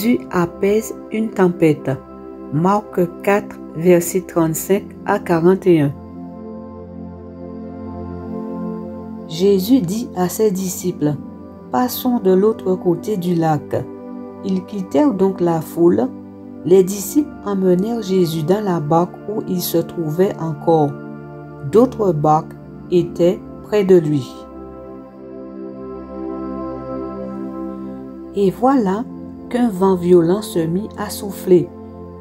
Jésus apaise une tempête. Marc 4, versets 35 à 41. Jésus dit à ses disciples, « Passons de l'autre côté du lac. » Ils quittèrent donc la foule. Les disciples emmenèrent Jésus dans la barque où il se trouvait encore. D'autres barques étaient près de lui. Et voilà qu'un vent violent se mit à souffler.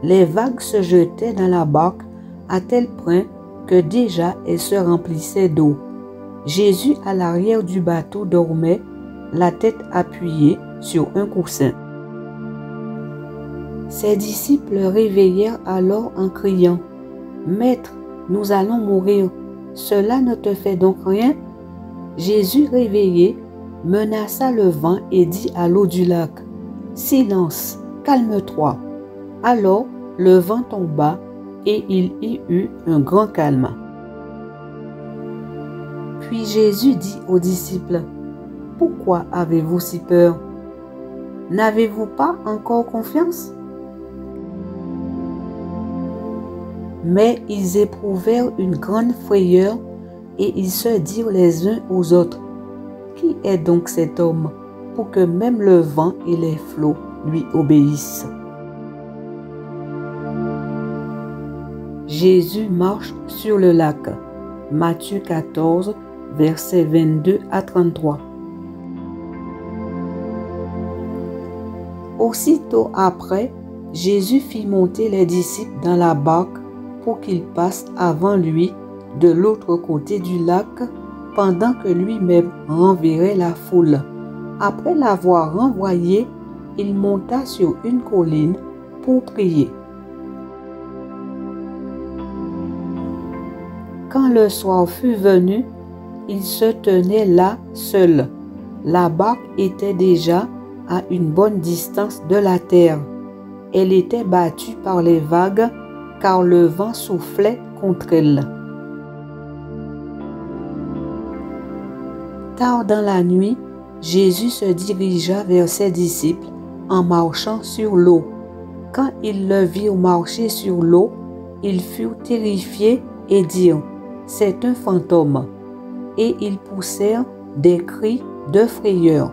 Les vagues se jetaient dans la barque à tel point que déjà elle se remplissait d'eau. Jésus à l'arrière du bateau dormait, la tête appuyée sur un coussin. Ses disciples le réveillèrent alors en criant, « Maître, nous allons mourir, cela ne te fait donc rien ?» Jésus réveillé menaça le vent et dit à l'eau du lac, « Silence, calme-toi. » Alors le vent tomba et il y eut un grand calme. Puis Jésus dit aux disciples, « Pourquoi avez-vous si peur? N'avez-vous pas encore confiance? » Mais ils éprouvèrent une grande frayeur et ils se dirent les uns aux autres, « Qui est donc cet homme pour que même le vent et les flots lui obéissent? » Jésus marche sur le lac. Matthieu 14, versets 22 à 33. Aussitôt après, Jésus fit monter les disciples dans la barque pour qu'ils passent avant lui de l'autre côté du lac, pendant que lui-même renverrait la foule. Après l'avoir renvoyé, il monta sur une colline pour prier. Quand le soir fut venu, il se tenait là seul. La barque était déjà à une bonne distance de la terre. Elle était battue par les vagues, car le vent soufflait contre elle. Tard dans la nuit, Jésus se dirigea vers ses disciples en marchant sur l'eau. Quand ils le virent marcher sur l'eau, ils furent terrifiés et dirent, « C'est un fantôme !» Et ils poussèrent des cris de frayeur.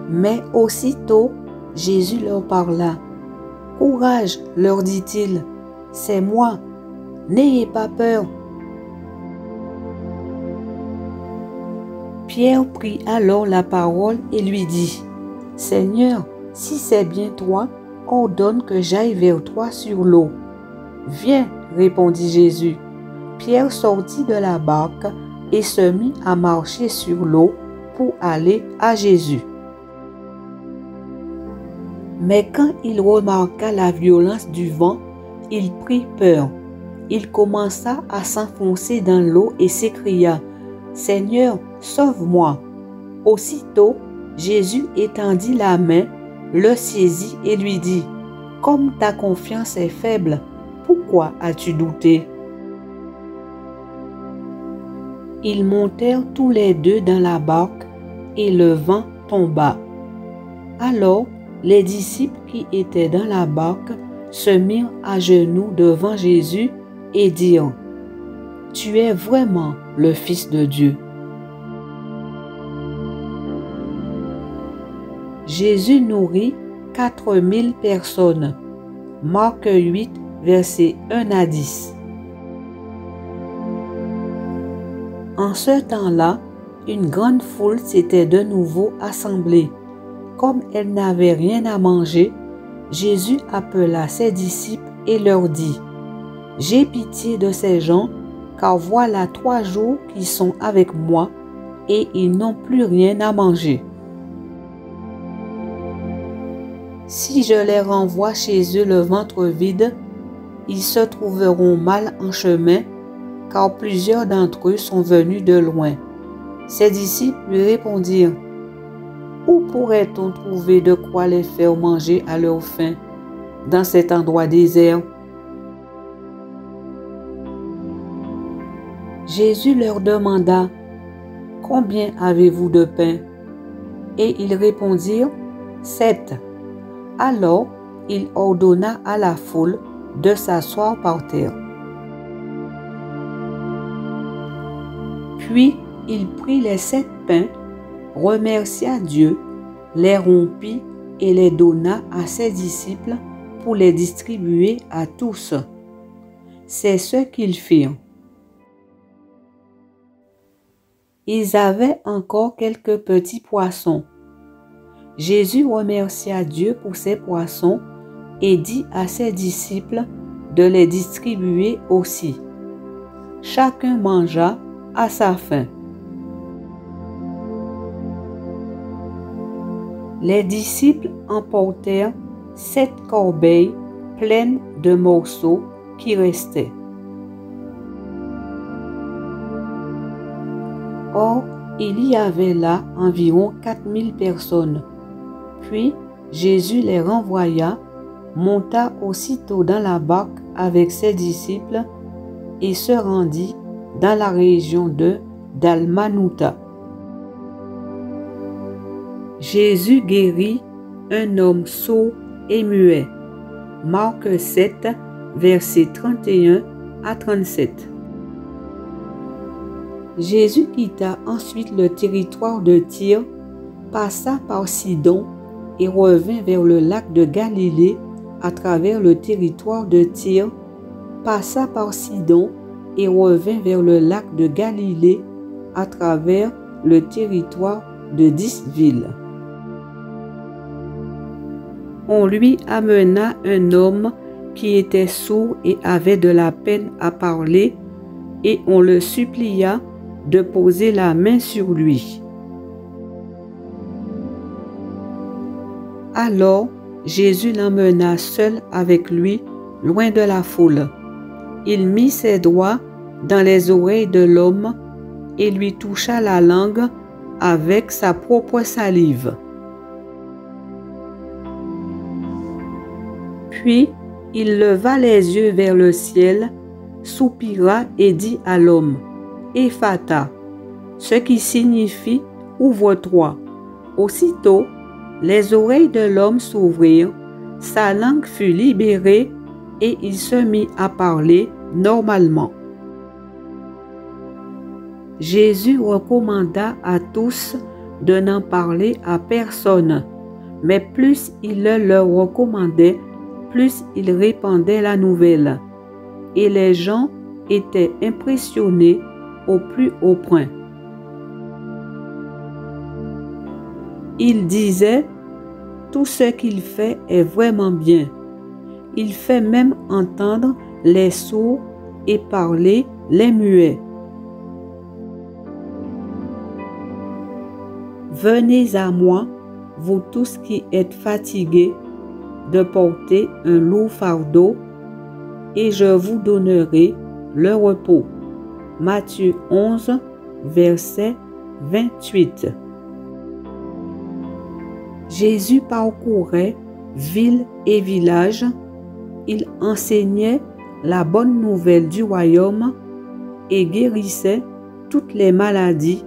Mais aussitôt, Jésus leur parla. « Courage, leur dit-il, c'est moi, n'ayez pas peur. » Pierre prit alors la parole et lui dit, « Seigneur, si c'est bien toi, ordonne que j'aille vers toi sur l'eau. » « Viens, répondit Jésus. Pierre sortit de la barque et se mit à marcher sur l'eau pour aller à Jésus. Mais quand il remarqua la violence du vent, il prit peur. Il commença à s'enfoncer dans l'eau et s'écria, « Seigneur, sauve-moi !» Aussitôt, Jésus étendit la main, le saisit et lui dit, « Comme ta confiance est faible, pourquoi as-tu douté? » Ils montèrent tous les deux dans la barque et le vent tomba. Alors, les disciples qui étaient dans la barque se mirent à genoux devant Jésus et dirent, « Tu es vraiment le Fils de Dieu. » Jésus nourrit 4000 personnes. Marc 8, versets 1 à 10. En ce temps-là, une grande foule s'était de nouveau assemblée. Comme elle n'avait rien à manger, Jésus appela ses disciples et leur dit, « J'ai pitié de ces gens, car voilà 3 jours qu'ils sont avec moi et ils n'ont plus rien à manger. Si je les renvoie chez eux le ventre vide, ils se trouveront mal en chemin, car plusieurs d'entre eux sont venus de loin. » Ses disciples lui répondirent, « Où pourrait-on trouver de quoi les faire manger à leur faim dans cet endroit désert? » Jésus leur demanda, « Combien avez-vous de pain? » Et ils répondirent, 7. Alors il ordonna à la foule de s'asseoir par terre. Puis il prit les 7 pains, remercia Dieu, les rompit et les donna à ses disciples pour les distribuer à tous. C'est ce qu'ils firent. Ils avaient encore quelques petits poissons. Jésus remercia Dieu pour ces poissons et dit à ses disciples de les distribuer aussi. Chacun mangea à sa faim. Les disciples emportèrent 7 corbeilles pleines de morceaux qui restaient. Or, il y avait là environ 4000 personnes. Puis Jésus les renvoya, monta aussitôt dans la barque avec ses disciples et se rendit dans la région de Dalmanutha. Jésus guérit un homme sourd et muet. Marc 7, versets 31 à 37. Jésus quitta ensuite le territoire de Tyr, passa par Sidon et revint vers le lac de Galilée à travers le territoire de Tyr, passa par Sidon et revint vers le lac de Galilée à travers le territoire de 10 villes. On lui amena un homme qui était sourd et avait de la peine à parler, et on le supplia de poser la main sur lui. Alors Jésus l'emmena seul avec lui, loin de la foule. Il mit ses doigts dans les oreilles de l'homme et lui toucha la langue avec sa propre salive. Puis il leva les yeux vers le ciel, soupira et dit à l'homme, « Ephata », ce qui signifie « ouvre-toi ». Aussitôt, les oreilles de l'homme s'ouvrirent, sa langue fut libérée et il se mit à parler normalement. Jésus recommanda à tous de n'en parler à personne, mais plus il le leur recommandait, plus il répandait la nouvelle, et les gens étaient impressionnés au plus haut point. Il disait, « Tout ce qu'il fait est vraiment bien. Il fait même entendre les sourds et parler les muets. Venez à moi, vous tous qui êtes fatigués, de porter un lourd fardeau, et je vous donnerai le repos. » Matthieu 11, verset 28. Jésus parcourait villes et villages, il enseignait la bonne nouvelle du royaume et guérissait toutes les maladies,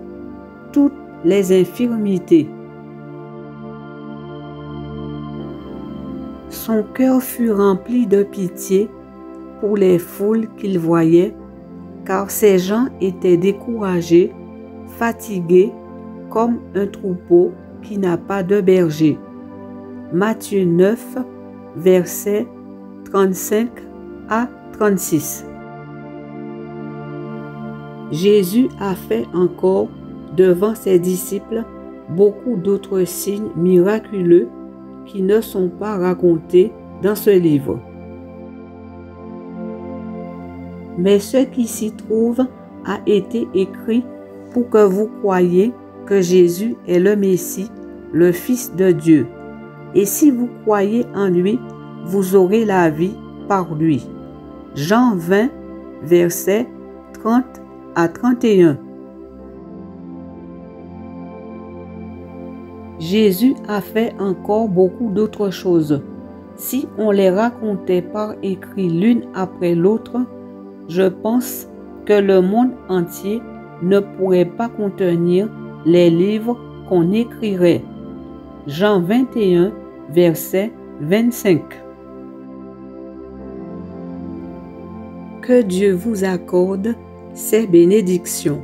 toutes les infirmités. Son cœur fut rempli de pitié pour les foules qu'il voyait, car ces gens étaient découragés, fatigués, comme un troupeau qui n'a pas de berger. Matthieu 9, versets 35 à 36. Jésus a fait encore devant ses disciples beaucoup d'autres signes miraculeux qui ne sont pas racontés dans ce livre. Mais ce qui s'y trouve a été écrit pour que vous croyiez que Jésus est le Messie, le Fils de Dieu. Et si vous croyez en lui, vous aurez la vie par lui. Jean 20, versets 30 à 31. Jésus a fait encore beaucoup d'autres choses. Si on les racontait par écrit l'une après l'autre, je pense que le monde entier ne pourrait pas contenir les livres qu'on écrirait. Jean 21, verset 25. Que Dieu vous accorde ses bénédictions.